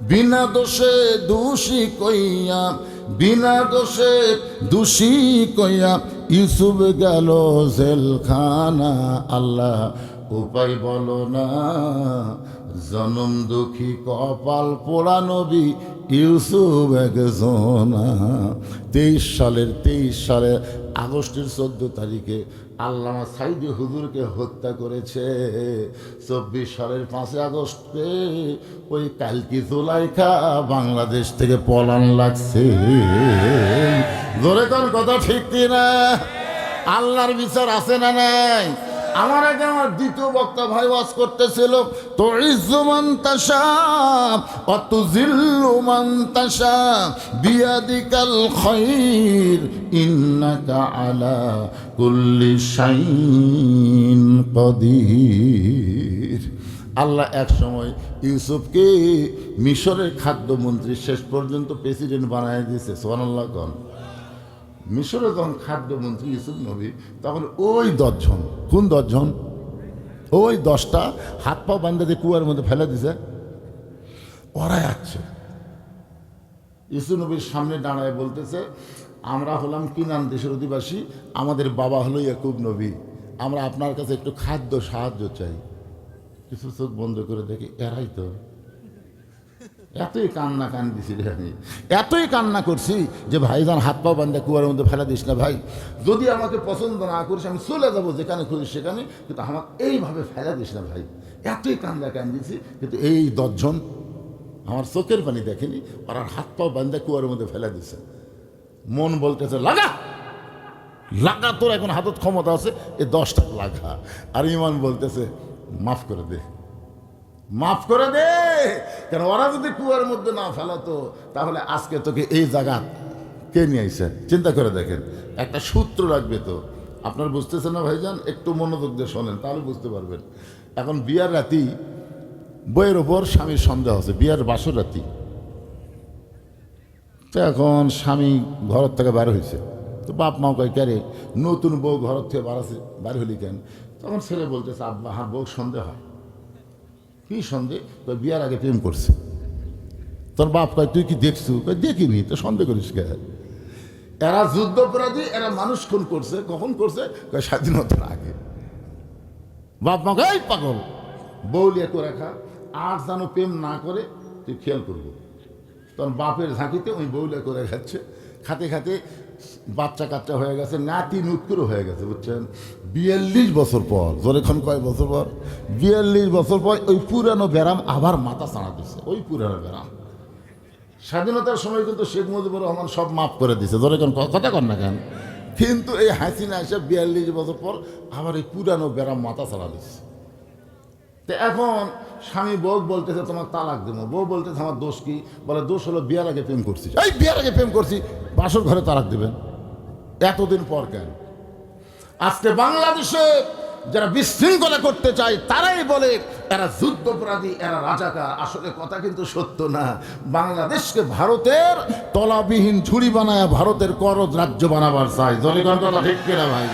বিনা দোষে দোষী কইয়া, বিনা দোষে দোষী কইয়া ইউসুফ গেল জেলখানা। আল্লাহ উপায় বলো না, জনম দুঃখী কপাল পোড়া নবী ইউসুফ একজনা। 23 সালের আগস্টের 14 তারিখে আল্লামা সাইদি হুজুরকে হত্যা করেছে। 24 সালের 5 আগস্টে ওই কালকি জুলাইখা বাংলাদেশ থেকে পলান লাগছে। জোরে কোন কথা ঠিক কিনা? আল্লাহর বিচার আছে না নাই? আমার আগে আমার দ্বিতীয় বক্তা ভাই ওয়াজ করতেছিল, তো ইজ্জু মান তাশা ওয়া তুযিল্লু মান তাশা বিয়াদিকাল খায়র ইন্নাকা আলা কুল্লি শাইইন কাদির। আল্লাহ এক সময় ইউসুফকে মিশরের খাদ্যমন্ত্রী শেষ পর্যন্ত প্রেসিডেন্ট বানায় দিয়েছে। সুবহানাল্লাহ কোন। মিশরে যখন খাদ্যমন্ত্রী ইউসুফ নবী, তখন ওই 10 জন, কোন 10 জন? ওই 10টা হাত পা বান্ধা দিয়ে কুয়ার মধ্যে ফেলে দিছে। ওরাই আসছে ইউসুফ নবীর সামনে দাঁড়ায় বলতেছে, আমরা হলাম কিনান দেশের অধিবাসী, আমাদের বাবা হলো ইয়াকুব নবী, আমরা আপনার কাছে একটু খাদ্য সাহায্য চাই। কিছু চোখ বন্ধ করে দেখি এরাই তো। এতই কান্না কান্দিছি রে আমি, এতই কান্না করছি যে ভাইজান হাত পা বান্ধা কুয়ার মধ্যে ফেলা দিস না ভাই, যদি আমাকে পছন্দ না করিস আমি চলে যাবো যেখানে খুঁজিস সেখানে, কিন্তু আমাকে এইভাবে ফেলা দিস না ভাই। এতই কান্না কান্দিছি, কিন্তু এই 10 জন আমার চোখের পানি দেখেনি, ওরা হাত পা বান্ধা কুয়ার মধ্যে ফেলা দিছে। মন বলতেছে লাগা লাগা, তোর এখন হাতত ক্ষমতা আছে, এই 10টা লাগা। আর ইমান বলতেছে মাফ করে দে, মাফ করে দে। কেন ওরা যদি কুয়ার মধ্যে না ফেলাতো তাহলে আজকে তোকে এই জায়গা কে নিয়ে আইছে? চিন্তা করে দেখেন, একটা সূত্র লাগবে তো। আপনার বুঝতেছেন না ভাইজান? একটু মনোযোগ দিয়ে শোনেন তাহলে বুঝতে পারবেন। এখন বিয়ার রাতি, বইয়ের ওপর স্বামীর সন্দেহ আছে, বিয়ার বাসর রাতি। তো এখন স্বামী ঘর থেকে বার হয়েছে, তো বাপ মাও কয় ক্যারে নতুন বউ ঘর থেকে বার হলি কেন? তখন ছেলে বলতেছে আব্বা হার বউ সন্দেহ হয়। কি সন্দেহ? তো বিয়ার আগে প্রেম করছে। তোর বাপ কয় তুই কি দেখছু? কয় দেখিনি। তো সন্দেহ করিস কে? এরা যুদ্ধপরাধী, এরা মানুষ খুন করছে। কখন করছে? কয় স্বাধীনতার আগে। বাপ মা কয় পাগল, বউ লিয়ে করে রাখা, আর যেন প্রেম না করে তুই খেয়াল করবো। তখন বাপের ঝাঁকিতে ওই বউ লিয়ে করে খাচ্ছে, খাতে খাতে বাচ্চা কাচ্চা হয়ে গেছে, নাতি নুৎকুরও হয়ে গেছে, বুঝছেন? 42 বছর পর, যখন কয় বছর পর, 42 বছর পর ওই পুরানো ব্যারাম আবার মাথা চাড়া দিচ্ছে। ওই পুরানো ব্যারাম স্বাধীনতার সময় কিন্তু শেখ মুজিবুর রহমান সব মাফ করে দিছে, যখন কথা কন না কেন, কিন্তু এই হাসিনা এসে 42 বছর পর আবার এই পুরানো ব্যারাম মাথা চাড়া দিচ্ছে। তো এখন স্বামী বউ বলতেছে তোমাকে তালাক দেবো, বউ বলতেছে আমার দোষ কি? বলে দোষ হলো বিয়ার আগে প্রেম করছি। এই বিয়ার আগে প্রেম করছি, বাসর ঘরে তালাক দেবেন এতদিন পর কেন? আজকে বাংলাদেশে যারা বিশৃঙ্খলা করতে চায় তারাই বলে এরা যুদ্ধপরাধী, এরা রাজাকার। আসলে কথা কিন্তু সত্য না। বাংলাদেশকে ভারতের তলাবিহীন ঝুড়ি বানায় ভারতের করজ রাজ্য বানাবার চাই। জনগণ কথা ঠিক কিনা ভাই?